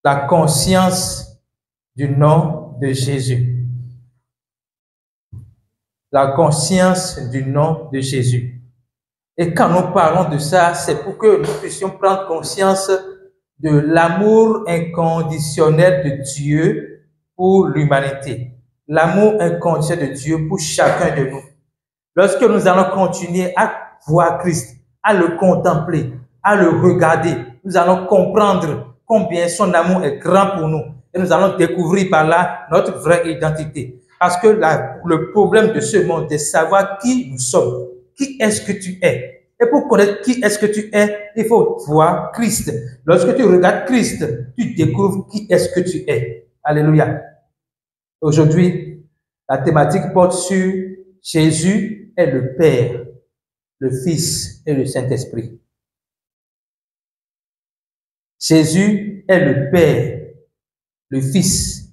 la conscience du nom de Jésus. La conscience du nom de Jésus. Et quand nous parlons de ça, c'est pour que nous puissions prendre conscience de l'amour inconditionnel de Dieu pour l'humanité. L'amour inconditionnel de Dieu pour chacun de nous. Lorsque nous allons continuer à voir Christ, à le contempler, à le regarder, nous allons comprendre combien son amour est grand pour nous. Et nous allons découvrir par là notre vraie identité. Parce que le problème de ce monde est de savoir qui nous sommes. Qui est-ce que tu es? Et pour connaître qui est-ce que tu es, il faut voir Christ. Lorsque tu regardes Christ, tu découvres qui est-ce que tu es. Alléluia. Aujourd'hui, la thématique porte sur Jésus est le Père, le Fils et le Saint-Esprit. Jésus est le Père, le Fils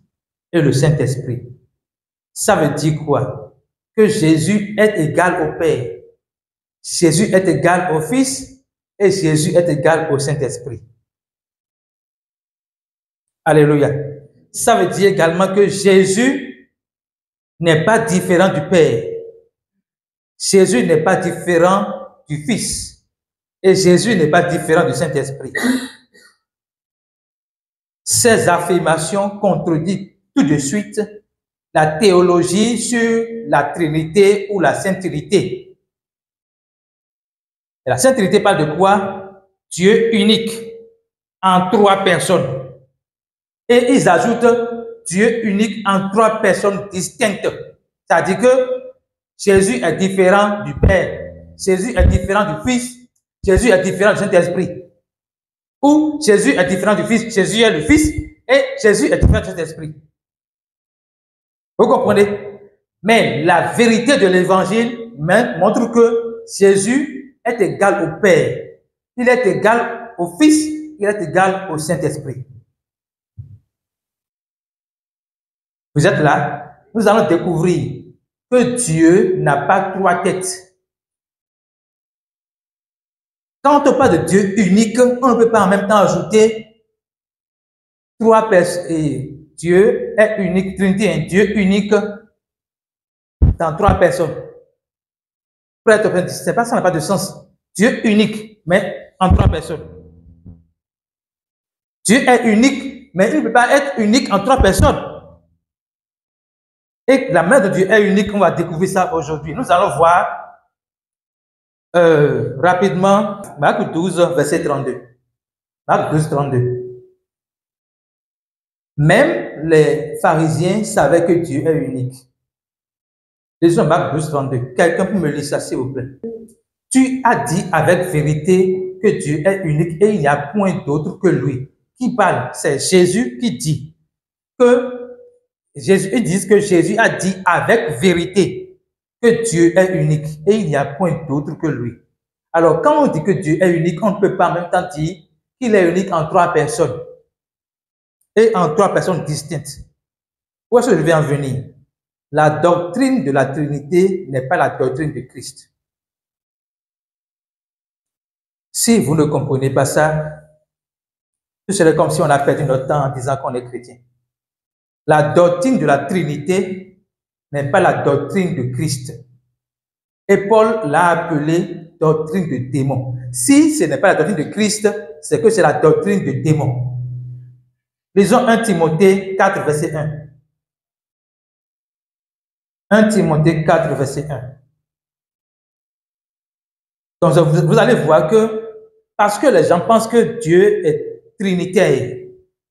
et le Saint-Esprit. Ça veut dire quoi? Que Jésus est égal au Père. Jésus est égal au Fils et Jésus est égal au Saint-Esprit. Alléluia. Ça veut dire également que Jésus n'est pas différent du Père. Jésus n'est pas différent du Fils. Et Jésus n'est pas différent du Saint-Esprit. Ces affirmations contredisent tout de suite la théologie sur la Trinité ou la Sainte Trinité. Et la Sainte Trinité parle de quoi? Dieu unique en trois personnes. Et ils ajoutent Dieu unique en trois personnes distinctes. C'est-à-dire que Jésus est différent du Père, Jésus est différent du Fils, Jésus est différent du Saint-Esprit. Ou Jésus est différent du Fils, Jésus est le Fils, et Jésus est différent du Saint-Esprit. Vous comprenez? Mais la vérité de l'Évangile montre que Jésus est égal au Père, il est égal au Fils, il est égal au Saint-Esprit. Vous êtes là? Nous allons découvrir que Dieu n'a pas trois têtes. Quand on parle de Dieu unique, on ne peut pas en même temps ajouter trois personnes. Dieu est unique, Trinité, un Dieu unique dans trois personnes. C'est pas ça, n'a pas de sens. Dieu unique, mais en trois personnes. Dieu est unique, mais il ne peut pas être unique en trois personnes. Et la main de Dieu est unique, on va découvrir ça aujourd'hui. Nous allons voir rapidement Marc 12, verset 32. Marc 12, 32. Même les pharisiens savaient que Dieu est unique. Lisons Marc 12, 32. Quelqu'un peut me lire ça, s'il vous plaît. Tu as dit avec vérité que Dieu est unique et il n'y a point d'autre que lui. Qui parle? C'est Jésus qui dit que ils disent que Jésus a dit avec vérité que Dieu est unique et il n'y a point d'autre que lui. Alors, quand on dit que Dieu est unique, on ne peut pas en même temps dire qu'il est unique en trois personnes et en trois personnes distinctes. Où est-ce que je vais en venir? La doctrine de la Trinité n'est pas la doctrine de Christ. Si vous ne comprenez pas ça, ce serait comme si on a perdu notre temps en disant qu'on est chrétien. La doctrine de la Trinité n'est pas la doctrine de Christ. Et Paul l'a appelée doctrine de démon. Si ce n'est pas la doctrine de Christ, c'est que c'est la doctrine de démon. Lisons 1 Timothée 4, verset 1. 1 Timothée 4, verset 1. Donc, vous allez voir que, parce que les gens pensent que Dieu est trinitaire,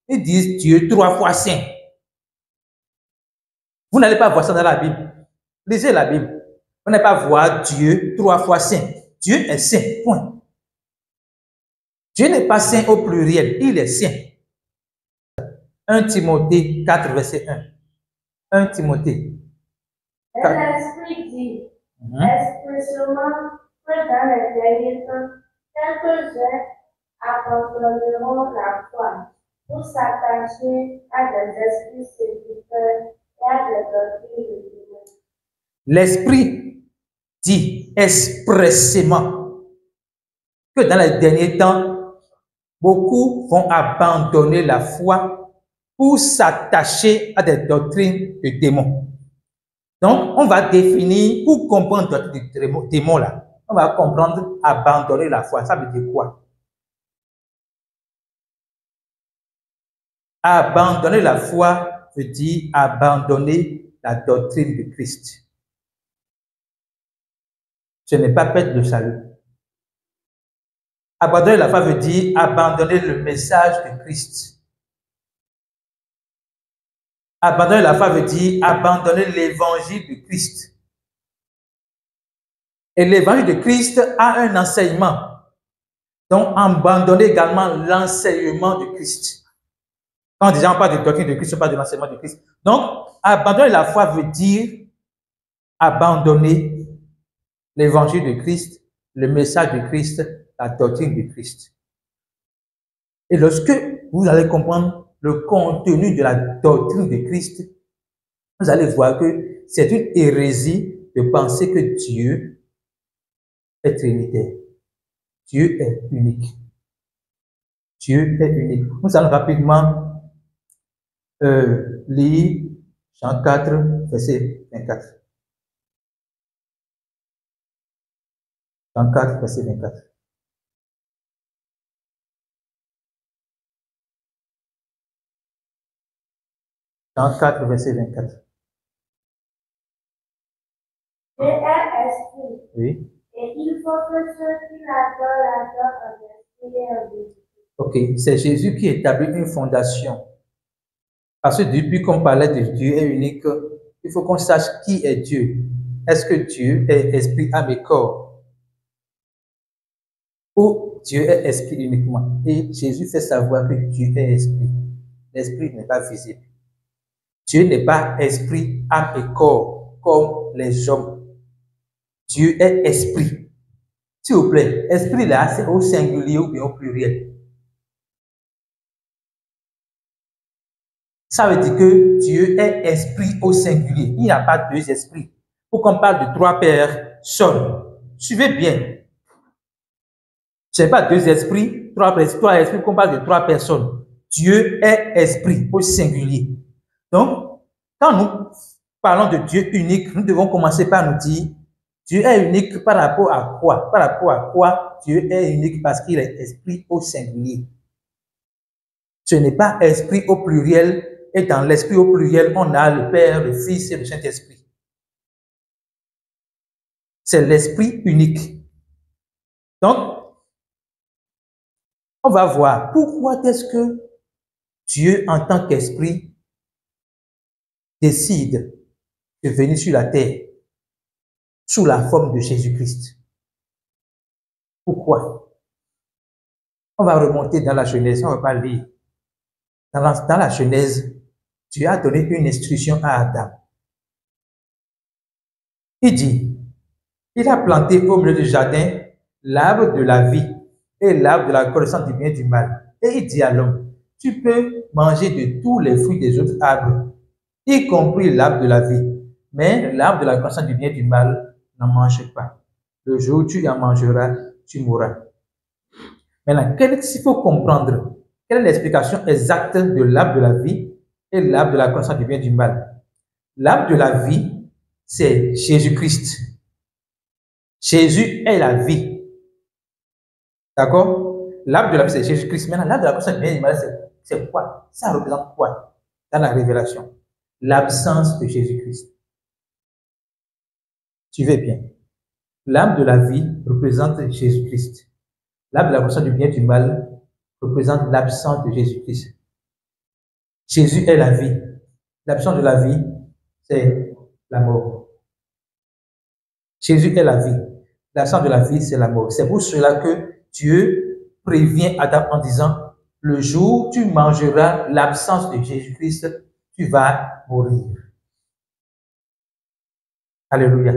ils disent Dieu trois fois saint. Vous n'allez pas voir ça dans la Bible. Lisez la Bible. Vous n'allez pas voir Dieu trois fois saint. Dieu est saint, point. Dieu n'est pas saint au pluriel, il est saint. 1 Timothée 4, verset 1. 1 Timothée. L'Esprit dit expressément que dans les derniers temps, quelques-uns abandonneront la foi pour s'attacher à des esprits séducteurs et à des doctrines de démons. L'Esprit dit expressément que dans les derniers temps, beaucoup vont abandonner la foi pour s'attacher à des doctrines de démons. Donc, on va définir, pour comprendre la doctrine de démons là, on va comprendre abandonner la foi. Ça veut dire quoi? Abandonner la foi veut dire abandonner la doctrine de Christ. Ce n'est pas perdre le salut. Abandonner la foi veut dire abandonner le message de Christ. Abandonner la foi veut dire abandonner l'évangile de Christ. Et l'évangile de Christ a un enseignement. Donc, abandonner également l'enseignement de Christ. Quand déjà on parle de doctrine de Christ, on parle de l'enseignement de Christ. Donc, abandonner la foi veut dire abandonner l'évangile de Christ, le message de Christ, la doctrine de Christ. Et lorsque vous allez comprendre le contenu de la doctrine de Christ, vous allez voir que c'est une hérésie de penser que Dieu est trinitaire. Dieu est unique. Dieu est unique. Nous allons rapidement lire Jean 4, verset 24. Jean 4, verset 24. Jean 4, verset 24. Dieu est esprit. Oui. Et il faut que ceux qui l'adorent en esprit et en vérité. Ok, c'est Jésus qui établit une fondation. Parce que depuis qu'on parlait de Dieu est unique, il faut qu'on sache qui est Dieu. Est-ce que Dieu est esprit, âme et corps? Ou Dieu est esprit uniquement? Et Jésus fait savoir que Dieu est esprit. L'esprit n'est pas visible. Dieu n'est pas esprit, âme et corps comme les hommes. Dieu est esprit. S'il vous plaît, esprit là, c'est au singulier ou bien au pluriel. Ça veut dire que Dieu est esprit au singulier. Il n'y a pas deux esprits. Pour qu'on parle de trois personnes, suivez bien. Ce n'est pas deux esprits, trois esprits, qu'on parle de trois personnes. Dieu est esprit au singulier. Donc, quand nous parlons de Dieu unique, nous devons commencer par nous dire Dieu est unique par rapport à quoi? Par rapport à quoi Dieu est unique? Parce qu'il est esprit au singulier. Ce n'est pas esprit au pluriel. Et dans l'esprit au pluriel, on a le Père, le Fils et le Saint-Esprit. C'est l'esprit unique. Donc, on va voir pourquoi est-ce que Dieu, en tant qu'esprit, décide de venir sur la terre sous la forme de Jésus-Christ. Pourquoi? On va remonter dans la Genèse, on ne va pas lire. Dans la Genèse, Dieu a donné une instruction à Adam. Il dit, il a planté au milieu du jardin l'arbre de la vie et l'arbre de la connaissance du bien et du mal. Et il dit à l'homme, tu peux manger de tous les fruits des autres arbres, y compris l'arbre de la vie. Mais l'arbre de la connaissance du bien et du mal, n'en mange pas. Le jour où tu en mangeras, tu mourras. Maintenant, il faut comprendre quelle est l'explication exacte de l'arbre de la vie et l'arbre de la connaissance du bien et du mal. L'arbre de la vie, c'est Jésus-Christ. Jésus est la vie. D'accord? L'arbre de la vie, c'est Jésus-Christ. Maintenant, l'arbre de la connaissance du bien et du mal, c'est quoi? Ça représente quoi dans la révélation? L'absence de Jésus-Christ. Suivez bien. L'arbre de la vie représente Jésus-Christ. L'arbre de la connaissance du bien et du mal représente l'absence de Jésus-Christ. Jésus est la vie. L'absence de la vie, c'est la mort. Jésus est la vie. L'absence de la vie, c'est la mort. C'est pour cela que Dieu prévient Adam en disant, le jour où tu mangeras l'absence de Jésus-Christ, tu vas mourir. Alléluia.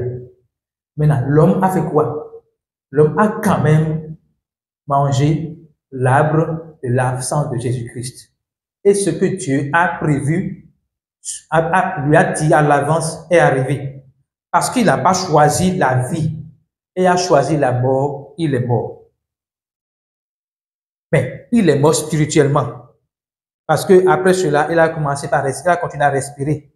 Maintenant, l'homme a fait quoi? L'homme a quand même mangé l'arbre de l'absence de Jésus-Christ. Et ce que Dieu a prévu, lui a dit à l'avance, est arrivé. Parce qu'il n'a pas choisi la vie et a choisi la mort, il est mort. Mais mais il est mort spirituellement. Parce que après cela, il a commencé par respirer, il a continué à respirer.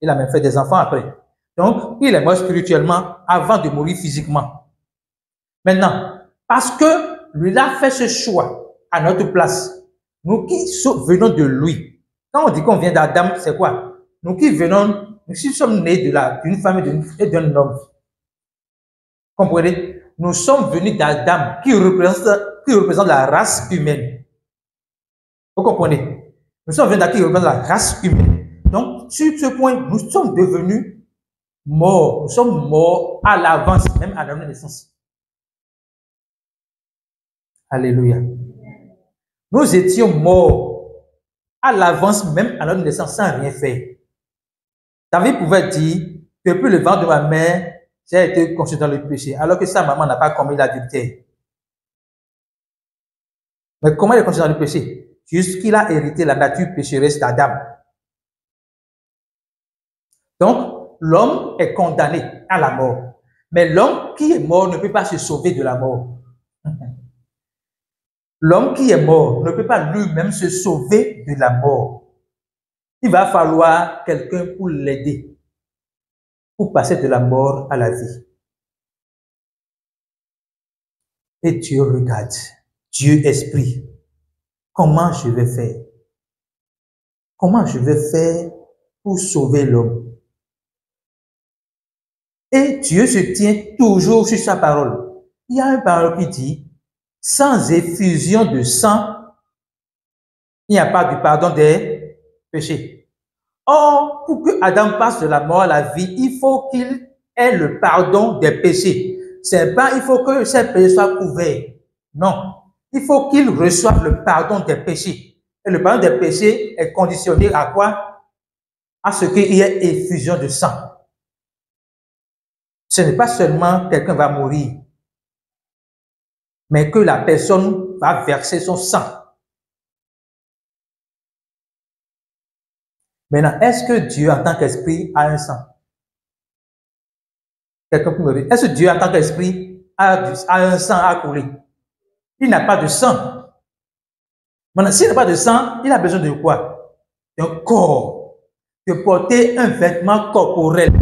Il a même fait des enfants après. Donc, il est mort spirituellement avant de mourir physiquement. Maintenant, parce que lui a fait ce choix à notre place, nous qui venons de lui, quand on dit qu'on vient d'Adam, c'est quoi? Nous qui venons, nous qui sommes nés d'une femme et d'un homme. Comprenez? Nous sommes venus d'Adam qui représente la race humaine. Vous comprenez? Nous sommes venus d'Adam qui représente la race humaine. Donc, sur ce point, nous sommes devenus morts. Nous sommes morts à l'avance, même à notre naissance. Alléluia. Nous étions morts à l'avance, même à notre naissance, sans rien faire. David pouvait dire, depuis le ventre de ma mère, j'ai été conçu dans le péché, alors que sa maman n'a pas commis l'adultère. Mais comment il est conçu dans le péché? Juste qu'il a hérité la nature pécheresse d'Adam. Donc, l'homme est condamné à la mort. Mais l'homme qui est mort ne peut pas se sauver de la mort. L'homme qui est mort ne peut pas lui-même se sauver de la mort. Il va falloir quelqu'un pour l'aider, pour passer de la mort à la vie. Et Dieu regarde, Dieu esprit, comment je vais faire? Comment je vais faire pour sauver l'homme? Et Dieu se tient toujours sur sa parole. Il y a une parole qui dit, sans effusion de sang, il n'y a pas de pardon des péchés. Or, pour que Adam passe de la mort à la vie, il faut qu'il ait le pardon des péchés. C'est pas, il faut que ses péchés soient couverts. Non. Il faut qu'il reçoive le pardon des péchés. Et le pardon des péchés est conditionné à quoi? À ce qu'il y ait effusion de sang. Ce n'est pas seulement quelqu'un va mourir, mais que la personne va verser son sang. Maintenant, est-ce que Dieu, en tant qu'esprit, a un sang? Quelqu'un peut me dire, est-ce que Dieu, en tant qu'esprit, a un sang à couler? Il n'a pas de sang. Maintenant, s'il n'a pas de sang, il a besoin de quoi? D'un corps. De porter un vêtement corporel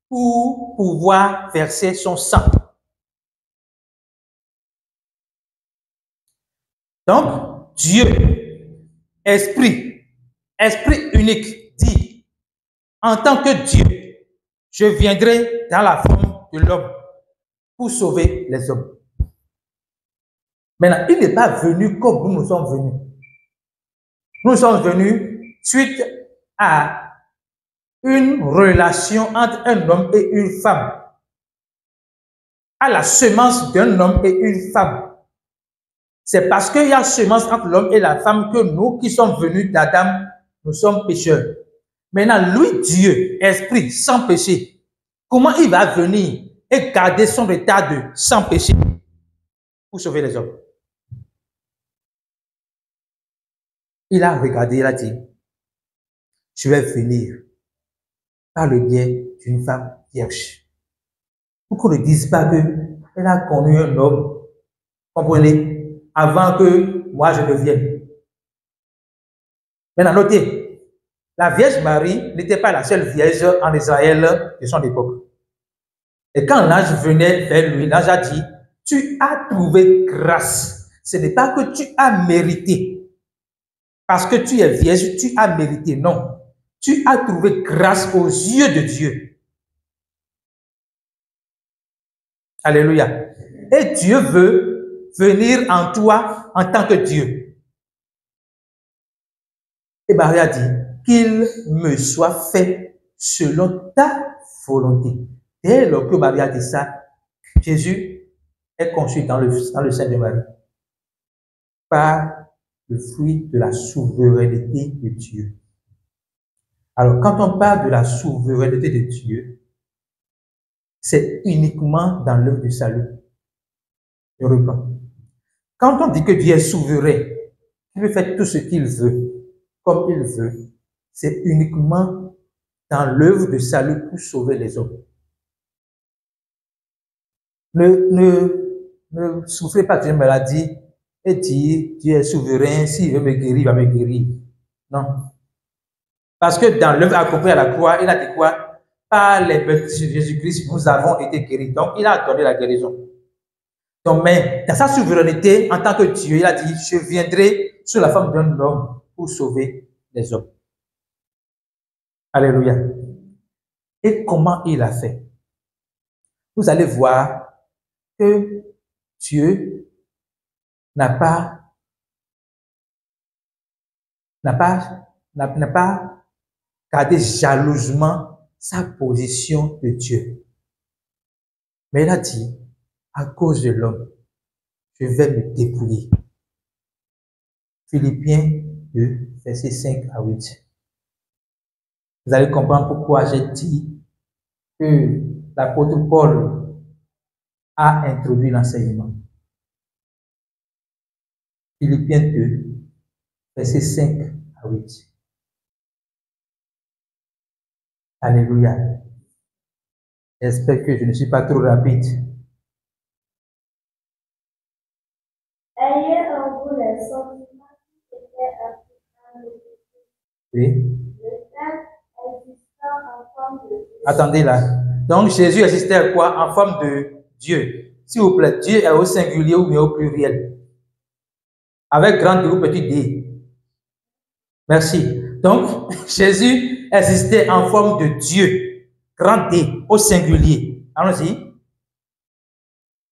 pour pouvoir verser son sang. Donc, Dieu, esprit unique, dit, en tant que Dieu, je viendrai dans la forme de l'homme pour sauver les hommes. Maintenant, il n'est pas venu comme nous sommes venus. Nous sommes venus suite à une relation entre un homme et une femme, à la semence d'un homme et une femme. C'est parce qu'il y a semence entre l'homme et la femme que nous qui sommes venus d'Adam, nous sommes pécheurs. Maintenant, lui, Dieu, esprit, sans péché, comment il va venir et garder son état de sans péché pour sauver les hommes? Il a regardé, il a dit, je vais venir par le biais d'une femme vierge. Pour qu'on ne dise pas qu'elle a connu un homme, comprenez, avant que moi je ne vienne. Maintenant, notez, la Vierge Marie n'était pas la seule vierge en Israël de son époque. Et quand l'ange venait vers lui, l'ange a dit, tu as trouvé grâce. Ce n'est pas que tu as mérité. Parce que tu es vierge, tu as mérité. Non. Tu as trouvé grâce aux yeux de Dieu. Alléluia. Et Dieu veut venir en toi en tant que Dieu. Et Marie a dit, qu'il me soit fait selon ta volonté. Dès lors que Marie a dit ça, Jésus est conçu dans le sein de Marie par le fruit de la souveraineté de Dieu. Alors, quand on parle de la souveraineté de Dieu, c'est uniquement dans l'œuvre du salut. Je reprends. Quand on dit que Dieu est souverain, qu'il peut faire tout ce qu'il veut, comme il veut, c'est uniquement dans l'œuvre de salut pour sauver les hommes. Ne souffrez pas d'une maladie et dire Dieu est souverain, s'il veut me guérir, il va me guérir. Non. Parce que dans l'œuvre accomplie à la croix, il a dit quoi? Par les mérites de Jésus-Christ, nous avons été guéris. Donc, il a donné la guérison. Donc, mais dans sa souveraineté, en tant que Dieu, il a dit, je viendrai sous la forme d'un homme pour sauver les hommes. Alléluia. Et comment il a fait? Vous allez voir que Dieu n'a pas gardé jalousement sa position de Dieu. Mais il a dit, à cause de l'homme, je vais me dépouiller. Philippiens 2, versets 5 à 8. Vous allez comprendre pourquoi j'ai dit que l'apôtre Paul a introduit l'enseignement. Philippiens 2, versets 5 à 8. Alléluia. J'espère que je ne suis pas trop rapide. Ayez en vous les sentiments qui étaient appliqués le Oui. Le Père existant en forme de Dieu. Attendez là. Donc Jésus existait à quoi? En forme de Dieu. S'il vous plaît, Dieu est au singulier ou bien au pluriel? Avec grand D ou petit D? Merci. Donc Jésus existait en forme de Dieu. Grand D au singulier. Allons-y.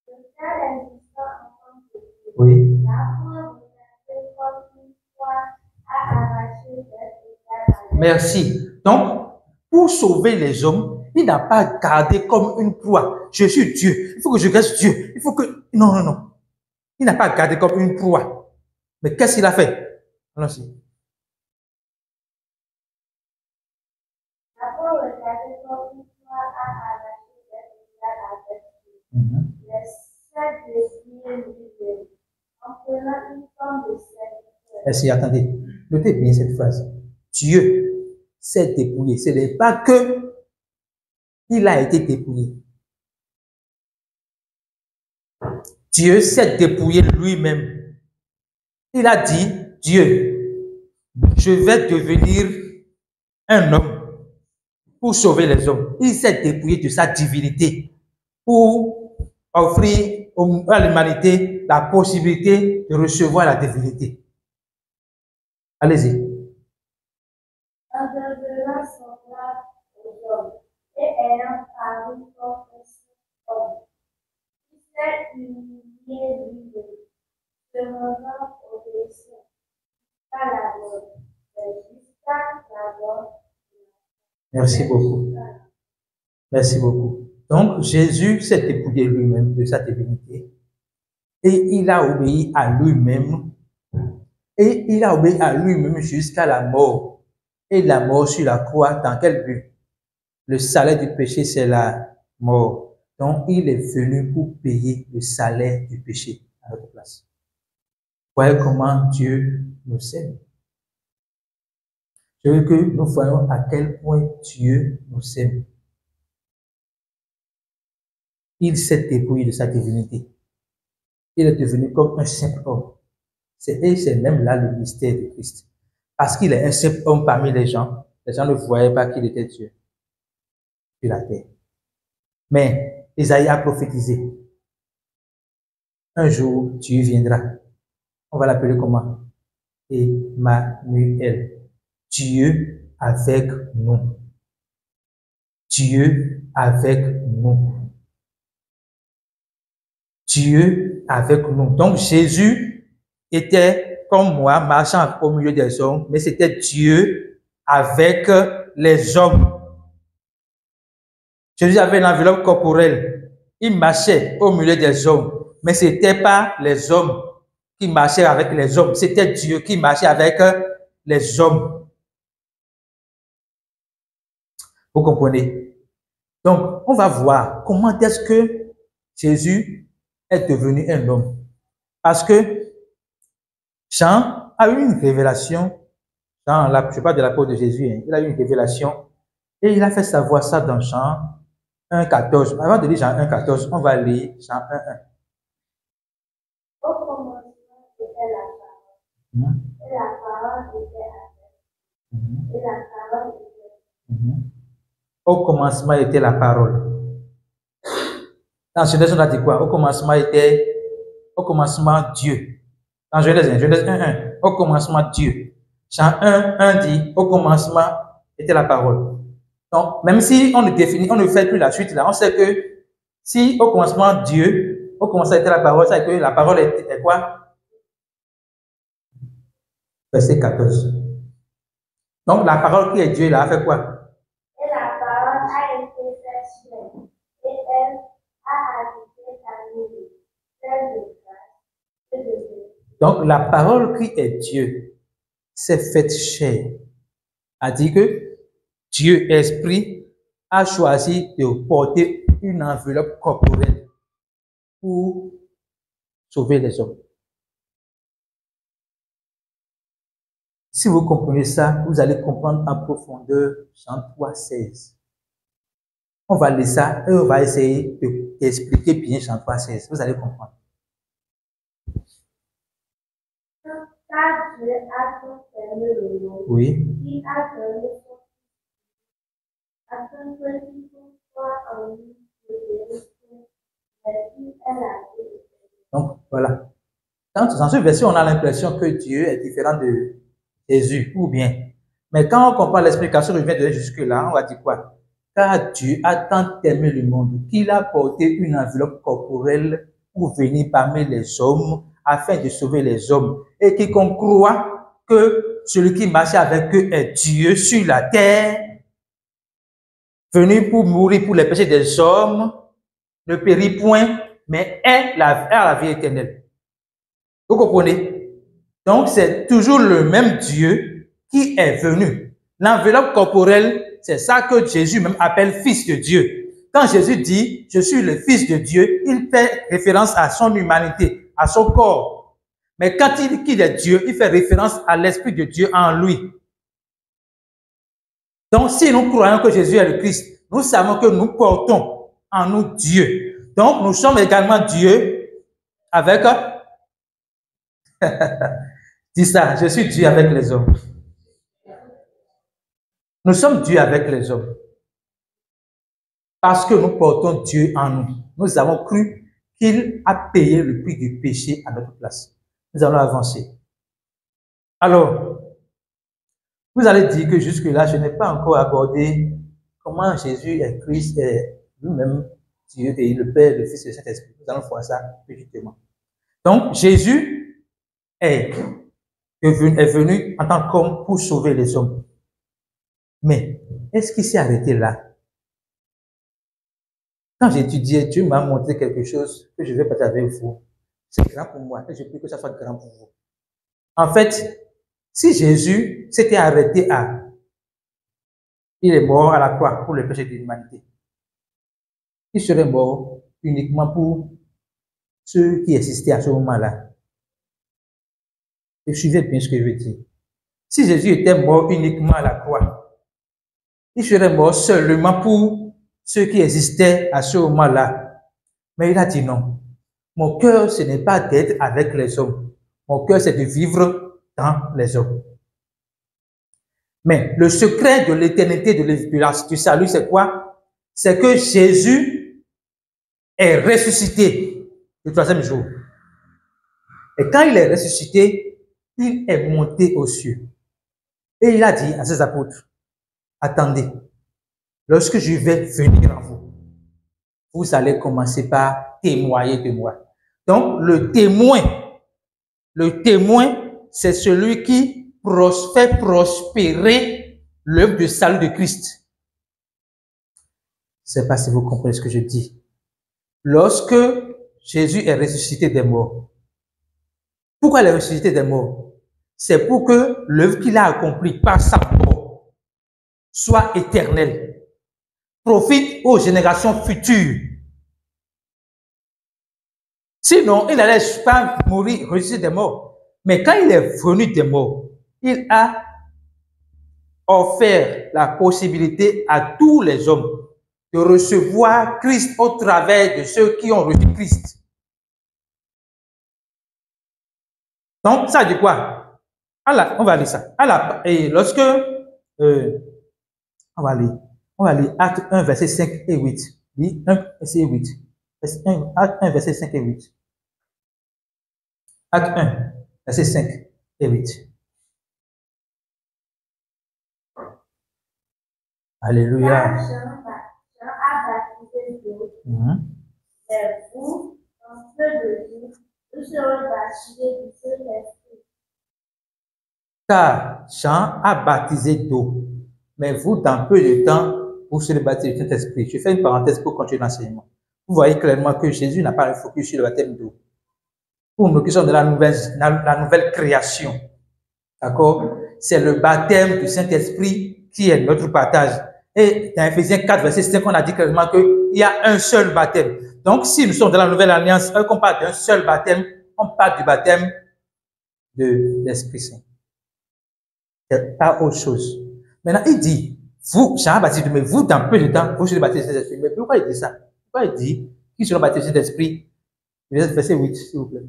Le Père existant en forme de Dieu. Oui. La preuve de la comme une fois a arraché des égards. Merci. Donc, pour sauver les hommes, il n'a pas gardé comme une proie. Je suis Dieu. Il faut que je reste Dieu. Il faut que... Non, non, non. Il n'a pas gardé comme une proie. Mais qu'est-ce qu'il a fait? Allons-y. D'abord, le gardé comme une fois a arraché des égards avec Dieu. Les sept désirs lui en prenant une forme de serviteur. Merci, attendez. Notez bien cette phrase. Dieu s'est dépouillé. Ce n'est pas que il a été dépouillé. Dieu s'est dépouillé lui-même. Il a dit, Dieu, je vais devenir un homme pour sauver les hommes. Il s'est dépouillé de sa divinité pour offrir à l'humanité la possibilité de recevoir la divinité. Allez-y. En devenant semblable aux hommes et ayant paru comme un seul homme, il s'est humilié lui-même, se rendant obéissant à la mort, mais jusqu'à la mort. Merci beaucoup. Merci beaucoup. Donc, Jésus s'est dépouillé lui-même de sa divinité et il a obéi à lui-même et il a obéi à lui-même jusqu'à la mort. Et la mort sur la croix, dans quel but? Le salaire du péché, c'est la mort. Donc, il est venu pour payer le salaire du péché à notre place. Voyez comment Dieu nous aime. Je veux que nous voyons à quel point Dieu nous aime. Il s'est dépouillé de sa divinité. Il est devenu comme un simple homme. C'est même là le mystère de Christ. Parce qu'il est un simple homme parmi les gens ne voyaient pas qu'il était Dieu sur la terre. Mais Isaïe a prophétisé. Un jour, Dieu viendra. On va l'appeler comment? Emmanuel. Dieu avec nous. Dieu avec nous. Dieu avec nous. Donc Jésus était comme moi, marchant au milieu des hommes, mais c'était Dieu avec les hommes. Jésus avait une enveloppe corporelle. Il marchait au milieu des hommes, mais ce n'était pas les hommes qui marchaient avec les hommes, c'était Dieu qui marchait avec les hommes. Vous comprenez? Donc, on va voir comment est-ce que Jésus est devenu un homme. Parce que Jean a eu une révélation, Jean, je parle de l'apôtre de Jésus, hein, il a eu une révélation et il a fait savoir ça dans Jean 1,14. Avant de lire Jean 1,14, on va lire Jean 1,1. Au commencement de Et la parole était avec. Et la parole était. Au commencement était la parole. Dans Genèse, on a dit quoi? Au commencement Dieu. Dans Genèse 1, au commencement Dieu. Jean 1 dit, au commencement était la parole. Donc, même si on ne fait plus la suite là, on sait que si au commencement Dieu, au commencement était la parole, ça veut dire que la parole est quoi? Verset 14. Donc, la parole qui est Dieu là, a fait quoi? Et la parole a été faite chair, et elle a habité parmi nous, pleine de grâce et de vérité. Donc, la parole qui est Dieu s'est faite chair. A dit que Dieu, Esprit, a choisi de porter une enveloppe corporelle pour sauver les hommes. Si vous comprenez ça, vous allez comprendre en profondeur Jean 3,16. On va lire ça et on va essayer d'expliquer bien Jean 3,16. Vous allez comprendre. Car Dieu a tant aimé le monde, Oui. qu'il a donné son Fils, afin que quiconque croit en lui ne périsse point, mais qu'il ait la vie éternelle. Donc, voilà. Dans ce verset, on a l'impression que Dieu est différent de Jésus, ou bien. Mais quand on comprend l'explication que je viens de donner jusque-là, on va dire quoi? Car Dieu a tant aimé le monde qu'il a porté une enveloppe corporelle pour venir parmi les hommes afin de sauver les hommes. Et quiconque croit que celui qui marche avec eux est Dieu sur la terre, venu pour mourir pour les péchés des hommes, ne périt point, mais a la vie éternelle. Vous comprenez? Donc, c'est toujours le même Dieu qui est venu. L'enveloppe corporelle, c'est ça que Jésus même appelle Fils de Dieu. Quand Jésus dit, je suis le Fils de Dieu, il fait référence à son humanité, à son corps. Mais quand il dit qu'il est Dieu, il fait référence à l'Esprit de Dieu en lui. Donc, si nous croyons que Jésus est le Christ, nous savons que nous portons en nous Dieu. Donc, nous sommes également Dieu avec... Dis ça, je suis Dieu avec les hommes. Nous sommes Dieu avec les hommes. Parce que nous portons Dieu en nous. Nous avons cru qu'il a payé le prix du péché à notre place. Nous allons avancer. Alors, vous allez dire que jusque-là, je n'ai pas encore abordé comment Jésus est Christ et lui-même Dieu et le Père, le Fils et le Saint-Esprit. Nous allons voir ça justement. Donc, Jésus est venu en tant qu'homme pour sauver les hommes. Mais, est-ce qu'il s'est arrêté là? Quand j'étudiais, Dieu m'a montré quelque chose que je vais partager avec vous. C'est grand pour moi et je prie que ça soit grand pour vous. En fait, si Jésus s'était arrêté à... Il est mort à la croix pour le péché de l'humanité. Il serait mort uniquement pour ceux qui existaient à ce moment-là. Et suivez bien ce que je veux dire. Si Jésus était mort uniquement à la croix, il serait mort seulement pour ceux qui existaient à ce moment-là. Mais il a dit non. Mon cœur, ce n'est pas d'être avec les hommes. Mon cœur, c'est de vivre dans les hommes. Mais le secret de l'éternité du salut, c'est quoi? C'est que Jésus est ressuscité le troisième jour. Et quand il est ressuscité, il est monté aux cieux. Et il a dit à ses apôtres, attendez, lorsque je vais venir en vous, vous allez commencer par témoigner de moi. Donc, le témoin, c'est celui qui fait prospérer l'œuvre de salut de Christ. Je ne sais pas si vous comprenez ce que je dis. Lorsque Jésus est ressuscité des morts, pourquoi il est ressuscité des morts? C'est pour que l'œuvre qu'il a accomplie par sa mort soit éternelle, profite aux générations futures. Sinon, il n'allait pas mourir, ressusciter des morts. Mais quand il est venu des morts, il a offert la possibilité à tous les hommes de recevoir Christ au travers de ceux qui ont reçu Christ. Donc, ça dit quoi? On va lire ça. Et lorsque, on va lire Acte 1, verset 5 et 8. Lis 1, verset 8. Acte 1, verset 5 et 8. Acte 1, verset 5 et 8. Alléluia. Jean a baptisé d'eau, mais vous, en peu de jours, vous serez baptisés du Saint-Esprit. Car Jean a baptisé d'eau, mais vous, dans peu de temps, vous serez baptisés du Saint-Esprit. Je fais une parenthèse pour continuer l'enseignement. Vous voyez clairement que Jésus n'a pas un focus sur le baptême d'eau. Pour nous qui sommes de la nouvelle création, d'accord? C'est le baptême du Saint-Esprit qui est notre partage. Et dans Ephésiens 4, verset 5, on a dit clairement qu'il y a un seul baptême. Donc, si nous sommes dans la nouvelle alliance, qu'on parle d'un seul baptême, on parle du baptême de l'Esprit Saint. C'est pas autre chose. Maintenant, il dit, vous, Jean-Baptiste, mais vous, dans peu de temps, vous serez baptisés de l'Esprit. Mais pourquoi il dit ça? Pourquoi il dit qu'ils seront baptisés de l'Esprit? Verset 8, s'il vous plaît.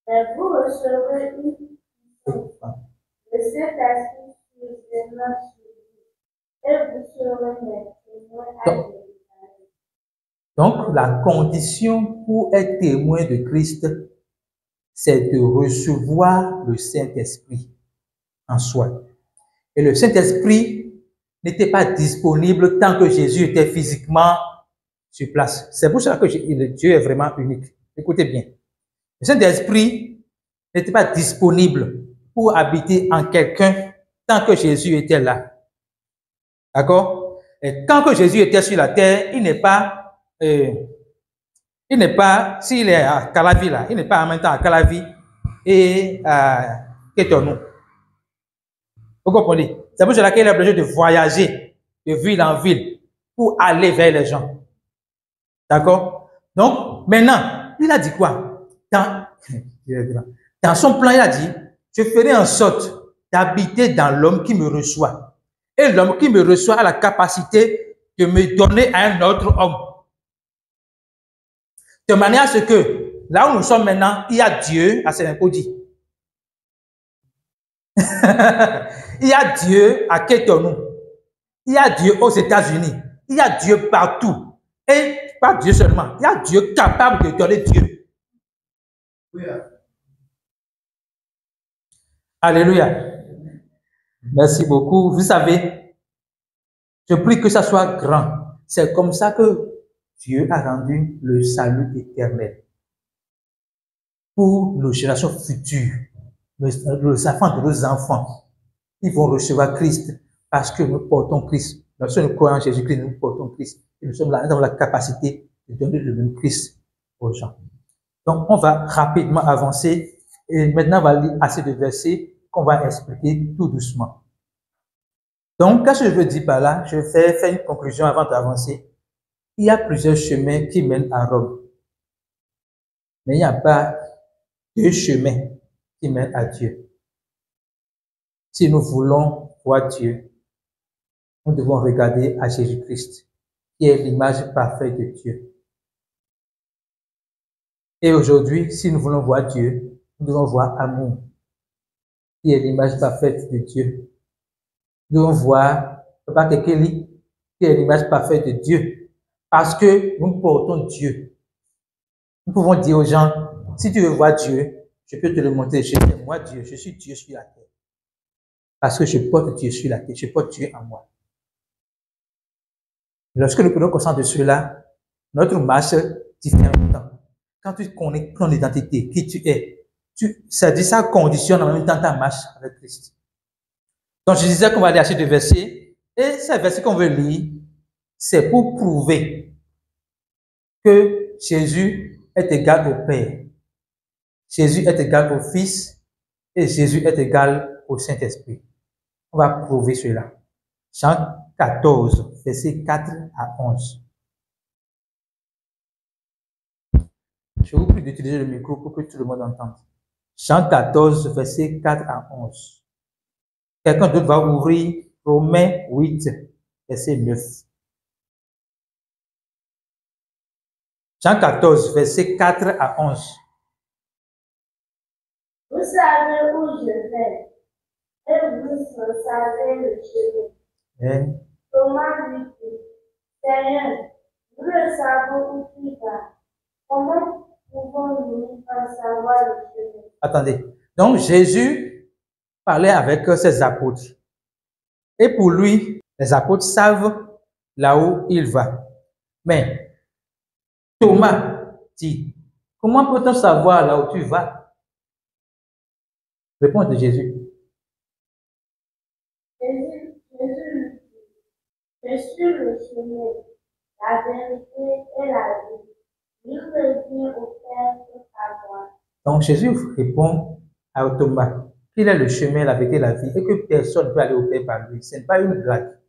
Mais vous recevrez une puissance. Le Saint-Esprit viendra sur vous, et vous serez mes témoins à Jérusalem. Donc, la condition pour être témoin de Christ, c'est de recevoir le Saint-Esprit en soi. Et le Saint-Esprit n'était pas disponible tant que Jésus était physiquement sur place. C'est pour cela que Dieu est vraiment unique. Écoutez bien. Le Saint-Esprit n'était pas disponible pour habiter en quelqu'un tant que Jésus était là. D'accord? Et tant que Jésus était sur la terre, il n'est pas, s'il est à Calavi là, il n'est pas en même temps à Calavi et à Cotonou. Vous comprenez? C'est pour cela qu'il a besoin de voyager de ville en ville pour aller vers les gens. D'accord? Donc, maintenant, il a dit quoi? Dans son plan, il a dit, je ferai en sorte d'habiter dans l'homme qui me reçoit. Et l'homme qui me reçoit a la capacité de me donner à un autre homme. De manière à ce que, là où nous sommes maintenant, il y a Dieu à Sénécodi. Il y a Dieu à Cotonou. Il y a Dieu aux États-Unis. Il y a Dieu partout. Et pas Dieu seulement. Il y a Dieu capable de donner Dieu. Alléluia. Merci beaucoup. Vous savez, je prie que ça soit grand. C'est comme ça que Dieu a rendu le salut éternel pour nos générations futures, les enfants de nos enfants. Ils vont recevoir Christ parce que nous portons Christ. Lorsque nous croyons en Jésus-Christ, nous portons Christ. Et nous avons la capacité de donner le même Christ aux gens. Donc, on va rapidement avancer. Et maintenant, on va lire assez de versets qu'on va expliquer tout doucement. Donc, qu'est-ce que je veux dire par là? Je vais faire une conclusion avant d'avancer. Il y a plusieurs chemins qui mènent à Rome. Mais il n'y a pas deux chemins qui mènent à Dieu. Si nous voulons voir Dieu, nous devons regarder à Jésus-Christ, qui est l'image parfaite de Dieu. Et aujourd'hui, si nous voulons voir Dieu, nous devons voir Amour, qui est l'image parfaite de Dieu. Nous devons voir Papa Kekeli, qui est l'image parfaite de Dieu, parce que nous portons Dieu. Nous pouvons dire aux gens, si tu veux voir Dieu, je peux te le montrer. Moi, Dieu, je suis Dieu sur la terre. Parce que je porte Dieu sur la terre, je porte Dieu en moi. Lorsque nous prenons conscience de cela, notre marche diffère en même temps. Quand tu connais ton identité, qui tu es, ça conditionne en même temps ta marche avec Christ. Donc, je disais qu'on va aller acheter des versets, et ces versets qu'on veut lire, c'est pour prouver que Jésus est égal au Père. Jésus est égal au Fils, et Jésus est égal au Saint-Esprit. On va prouver cela. Jean 14, versets 4 à 11. Je vous prie d'utiliser le micro pour que tout le monde entende. Jean 14, versets 4 à 11. Quelqu'un d'autre va ouvrir Romains 8, verset 9. Jean 14, versets 4 à 11. Vous savez où je vais, et vous savez le chemin. Thomas lui dit, Seigneur, nous le savons où tu vas. Comment pouvons-nous en savoir le chemin? Attendez. Donc, Jésus parlait avec ses apôtres. Et pour lui, les apôtres savent là où il va. Mais Thomas dit, comment peut-on savoir là où tu vas? Réponse de Jésus. Jésus lui dit, je suis le chemin, la vérité et la vie. Nul ne vient au Père que par moi. Donc Jésus répond à Thomas qu'il est le chemin, la vérité et la vie et que personne ne peut aller au Père par lui. Ce n'est pas une blague.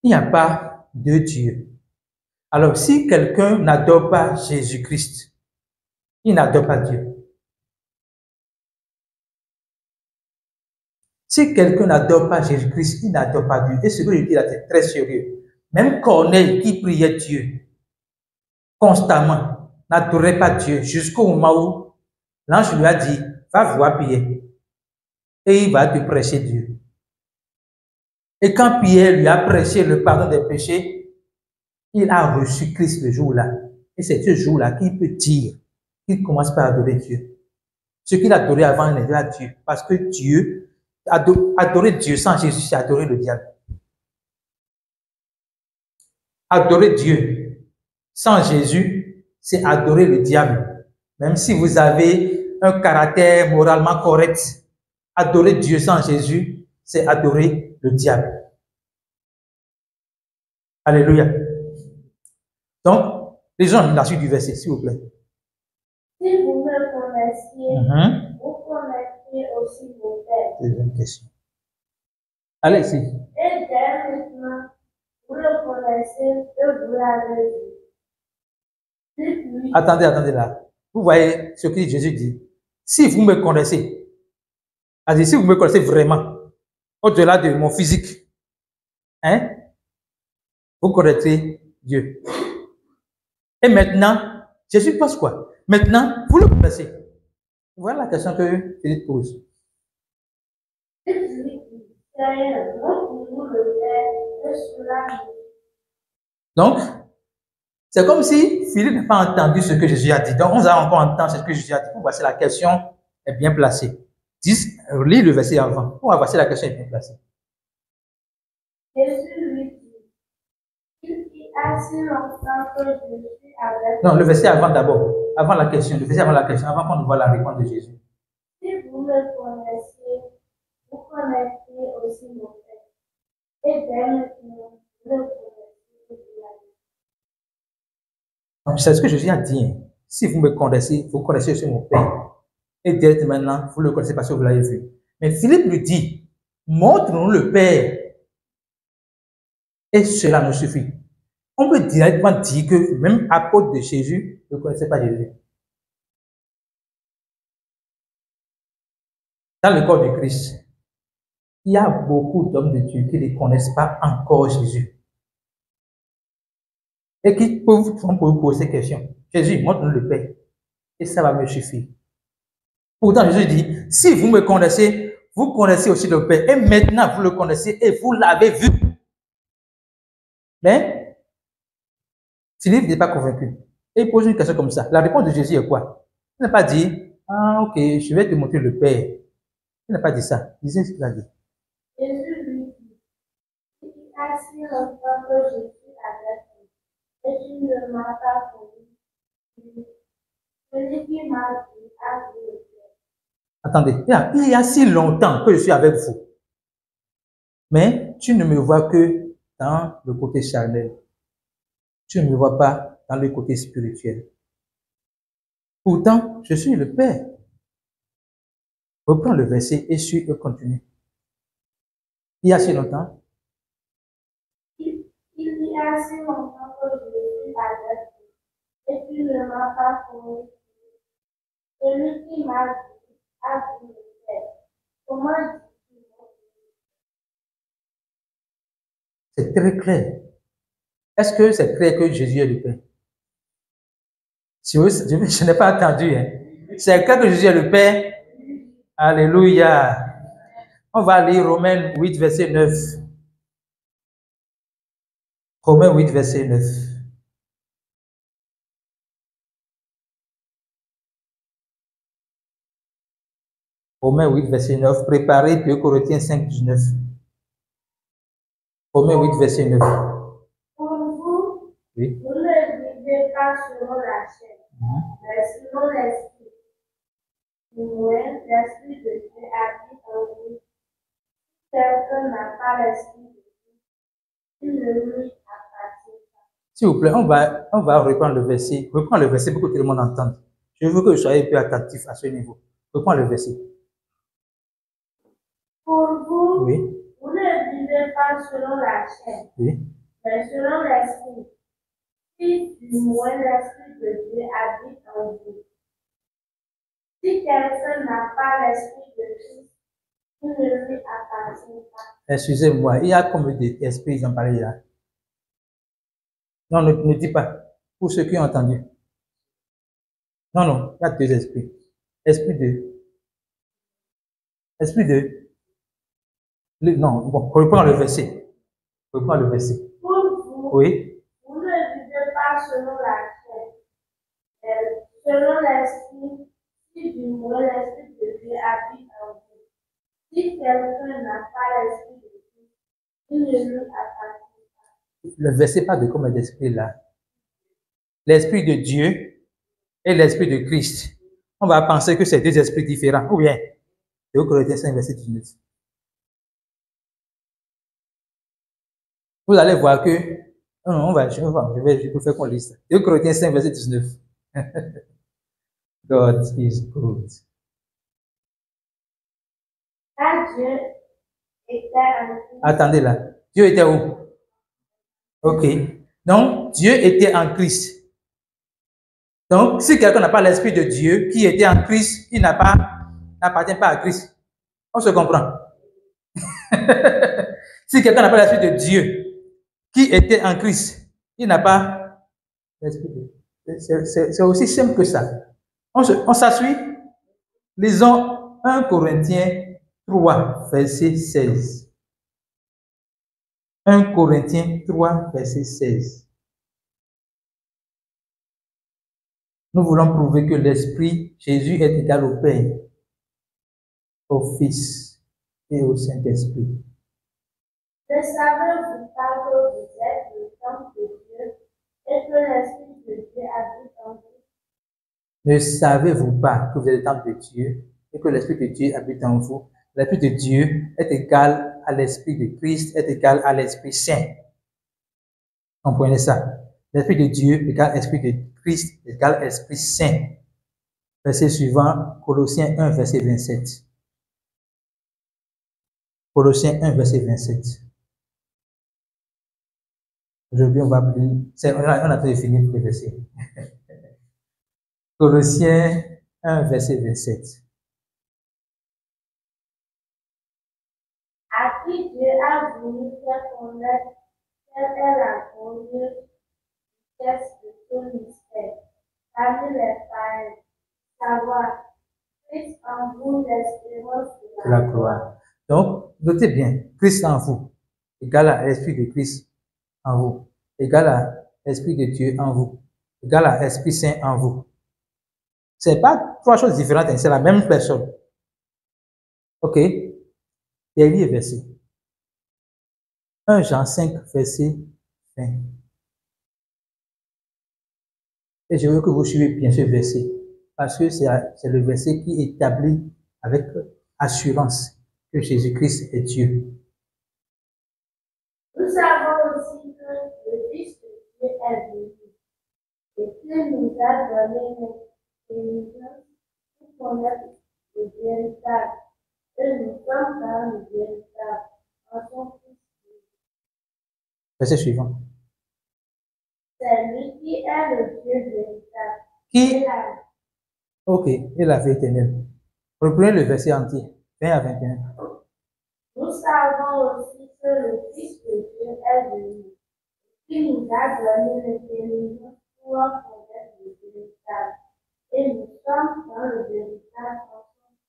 Il n'y a pas de Dieu. Alors, si quelqu'un n'adore pas Jésus-Christ, il n'adore pas Dieu. Si quelqu'un n'adore pas Jésus-Christ, il n'adore pas Dieu. Et ce que je dis là, c'est très sérieux. Même Corneille, qui priait Dieu constamment, n'adorait pas Dieu jusqu'au moment où l'ange lui a dit, va voir Pierre et il va te prêcher Dieu. Et quand Pierre lui a prêché le pardon des péchés, il a reçu Christ le jour-là. Et c'est ce jour-là qu'il peut dire qu'il commence par adorer Dieu. Ce qu'il adorait avant, il n'était pas Dieu. Parce que Dieu, adorer Dieu sans Jésus, c'est adorer le diable. Adorer Dieu sans Jésus, c'est adorer le diable. Même si vous avez un caractère moralement correct, adorer Dieu sans Jésus, c'est adorer le diable. Alléluia. Donc, les gens, la suite du verset, s'il vous plaît. Si vous me connaissiez, vous connaissiez aussi mon Père. C'est une question. Allez, ici. Et dès maintenant, vous le connaissez et vous l'avez vu. Attendez là. Vous voyez ce que Jésus dit. Si vous me connaissez, c'est-à-dire si vous me connaissez vraiment, au-delà de mon physique, hein, vous connaîtrez Dieu. Et maintenant, Jésus pense quoi? Maintenant, vous le connaissez. Voilà la question que Philippe pose. Donc, c'est comme si Philippe n'a pas entendu ce que Jésus a dit. Donc, on va encore entendre ce que Jésus a dit. Voici la question est bien placée. Lis le verset avant. On va voir si la question est bien placée. Jésus lui dit, il y a si longtemps que je suis avec. Non, le verset avant d'abord. Avant la question. Le verset avant la question. Avant qu'on voit la réponse de Jésus. Si vous me connaissez, vous connaissez aussi mon Père. Et dès maintenant, vous le connaissez. Donc, c'est ce que Jésus a dit. Si vous me connaissez, vous connaissez aussi mon Père. Et dès maintenant, vous le connaissez parce que vous l'avez vu. Mais Philippe lui dit, montre-nous le Père. Et cela nous suffit. On peut directement dire que même apôtre de Jésus ne connaissait pas Jésus. Dans le corps de Christ, il y a beaucoup d'hommes de Dieu qui ne connaissent pas encore Jésus. Et qui peuvent poser des questions. Jésus, montre-nous le Père. Et ça va me suffire. Pourtant, Jésus dit, si vous me connaissez, vous connaissez aussi le Père. Et maintenant, vous le connaissez et vous l'avez vu. Mais Philippe n'est pas convaincu. Et il pose une question comme ça. La réponse de Jésus est quoi? Il n'a pas dit, ah ok, je vais te montrer le Père. Il n'a pas dit ça. Il disait ce qu'il a dit. Jésus lui dit, il y a si longtemps que je suis avec vous, et tu ne m'as pas connu. Celui qui m'a dit a vu le Père. Attendez, il y a si longtemps que je suis avec vous. Mais tu ne me vois que dans le côté charnel. Tu ne me vois pas dans le côté spirituel. Pourtant, je suis le Père. Reprends le verset et suis et continue. Il y a si longtemps. Il y a si longtemps que je suis avec vous, et tu ne m'as pas connu. Celui qui m'a dit a vu le Père. Comment dis-tu? C'est très clair. Est-ce que c'est clair que Jésus est le Père? Je n'ai pas entendu. Hein? C'est clair que Jésus est le Père. Alléluia. On va lire Romains 8, verset 9. Romains 8, verset 9. Romains 8, verset 9. Préparez 2 Corinthiens 5, 19. Romains 8, verset 9. Pour vous, Oui. vous ne vivez pas selon la chair, mais selon l'esprit. Du moins, l'esprit de Dieu habite en vous. Quelqu'un n'a pas l'esprit de Dieu, il ne lui appartient pas. S'il vous plaît, on va reprendre le verset. Reprends le verset pour que tout le monde entende. Je veux que vous soyez plus attentif à ce niveau. Reprends le verset. Pour vous, Oui. vous ne vivez pas selon la chair, Oui. mais selon l'esprit. Si du moins l'esprit de Dieu habite en vous. Si quelqu'un n'a pas l'esprit de Christ, il ne lui appartient pas. Excusez-moi, il y a combien d'esprits ils ont parlé là? Non, ne dis pas. Pour ceux qui ont entendu. Non, non, il y a 2 esprits. Esprit de. Esprit de. Non, bon, reprends le verset. Reprends le verset. Pour vous, Oui. vous ne vivez pas selon la chair, mais selon l'esprit, si du moins l'esprit de Dieu habite en vous. Si quelqu'un n'a pas l'esprit de Dieu, il ne lui appartient pas. Le verset parle de combien d'esprits là? L'esprit de Dieu et l'esprit de Christ. On va penser que c'est 2 esprits différents. Ou bien, 2 Corinthiens 5, verset 19. Vous allez voir que. Non, je préfère qu'on lise ça. 2 Corinthiens 5, verset 19. God is good. Car Dieu était en Christ. Attendez là. Dieu était où? Ok. Donc, Dieu était en Christ. Donc, si quelqu'un n'a pas l'esprit de Dieu qui était en Christ, il n'appartient pas à Christ. On se comprend. Si quelqu'un n'a pas l'esprit de Dieu qui était en Christ, il n'a pas l'esprit de Dieu. C'est aussi simple que ça. On s'assuit. Lisons 1 Corinthiens 3, verset 16. 1 Corinthiens 3, verset 16. Nous voulons prouver que l'Esprit, Jésus est égal au Père, au Fils et au Saint-Esprit. Ne savez-vous pas que vous êtes le temple de Dieu et que l'Esprit de Dieu habite en vous? Ne savez-vous pas que vous êtes le temple de Dieu et que l'Esprit de Dieu habite en vous? L'Esprit de Dieu est égal à l'Esprit de Christ, est égal à l'Esprit Saint. Comprenez ça? L'Esprit de Dieu égale Esprit de Christ égale Esprit Saint. Verset suivant, Colossiens 1, verset 27. Colossiens 1, verset 27. Aujourd'hui, on va lire. On a très fini pour le verset. Colossiens 1, verset 27. À qui Dieu a voulu faire connaître quelle est la glorieuse richesse de ce mystère parmi les païens, savoir Christ en vous l'espérance de La gloire. Donc, notez bien, Christ en vous, égal à l'Esprit de Christ en vous, égal à l'Esprit de Dieu en vous, égal à l'Esprit Saint en vous. C'est pas 3 choses différentes, c'est la même personne. Ok? Dernier verset. 1 Jean 5, verset 20. Et je veux que vous suivez bien ce verset, parce que c'est le verset qui établit avec assurance que Jésus-Christ est Dieu. Nous savons aussi que le Fils de Dieu est venu et qu'il nous a donné l'intelligence pour connaître le véritable. Et nous sommes dans le véritable en son Fils. Verset suivant. C'est lui qui est le Dieu véritable. Qui? Ok, et la vie éternelle. Reprenez le verset entier, 20 à 21. Nous savons aussi que le Fils de Dieu est venu, qui nous a donné l'intelligence pour connaître le véritable. et nous sommes dans le véritable ensemble.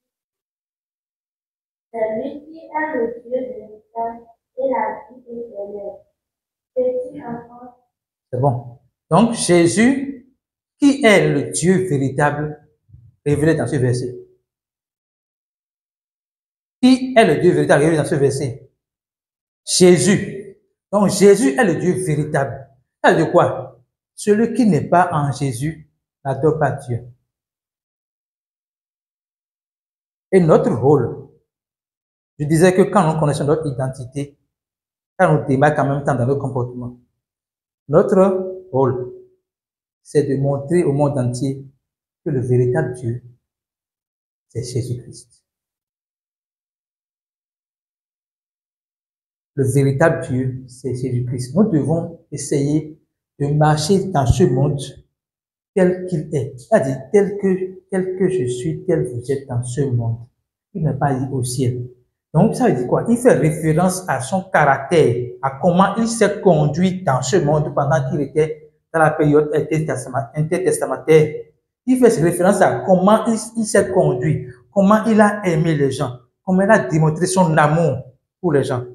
C'est lui qui est le Dieu véritable et la vie éternelle. Petit enfant. C'est bon. Donc, Jésus, qui est le Dieu véritable, révélé dans ce verset. Qui est le Dieu véritable révélé dans ce verset? Jésus. Donc, Jésus est le Dieu véritable. Ça veut dire quoi? Celui qui n'est pas en Jésus n'adore pas Dieu. Et notre rôle, je disais que quand nous connaissons notre identité, ça nous démarque en même temps dans notre comportement. Notre rôle, c'est de montrer au monde entier que le véritable Dieu, c'est Jésus-Christ. Le véritable Dieu, c'est Jésus-Christ. Nous devons essayer de marcher dans ce monde tel qu'il est. C'est-à-dire tel que je suis, tel vous êtes dans ce monde. Il n'est pas au ciel. Donc, ça veut dire quoi? Il fait référence à son caractère, à comment il s'est conduit dans ce monde pendant qu'il était dans la période intertestamentaire. Il fait référence à comment il s'est conduit, comment il a aimé les gens, comment il a démontré son amour pour les gens,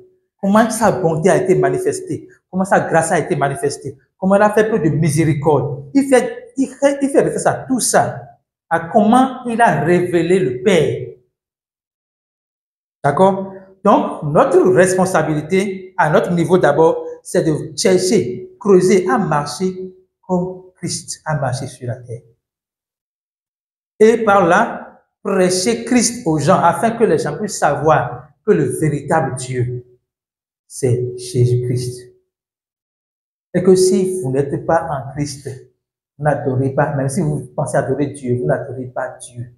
comment sa bonté a été manifestée, comment sa grâce a été manifestée, comment il a fait preuve de miséricorde. Il fait référence à tout ça, à comment il a révélé le Père. D'accord? Donc, notre responsabilité, à notre niveau d'abord, c'est de chercher, creuser, à marcher comme Christ a marché sur la terre. Et par là, prêcher Christ aux gens, afin que les gens puissent savoir que le véritable Dieu, c'est Jésus-Christ. Et que si vous n'êtes pas en Christ, vous n'adorez pas, même si vous pensez adorer Dieu, vous n'adorez pas Dieu.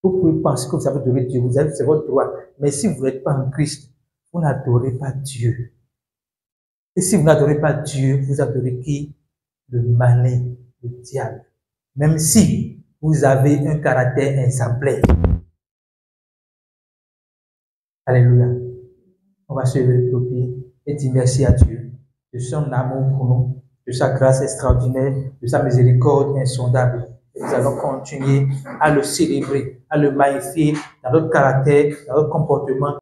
Vous pouvez penser que vous avez adoré Dieu, c'est votre droit. Mais si vous n'êtes pas en Christ, vous n'adorez pas Dieu. Et si vous n'adorez pas Dieu, vous adorez qui? Le mané, le diable. Même si vous avez un caractère exemplaire. Alléluia. On va se lever le pied et dire merci à Dieu de son amour pour nous, de sa grâce extraordinaire, de sa miséricorde insondable. Et nous allons continuer à le célébrer, à le magnifier dans notre caractère, dans notre comportement.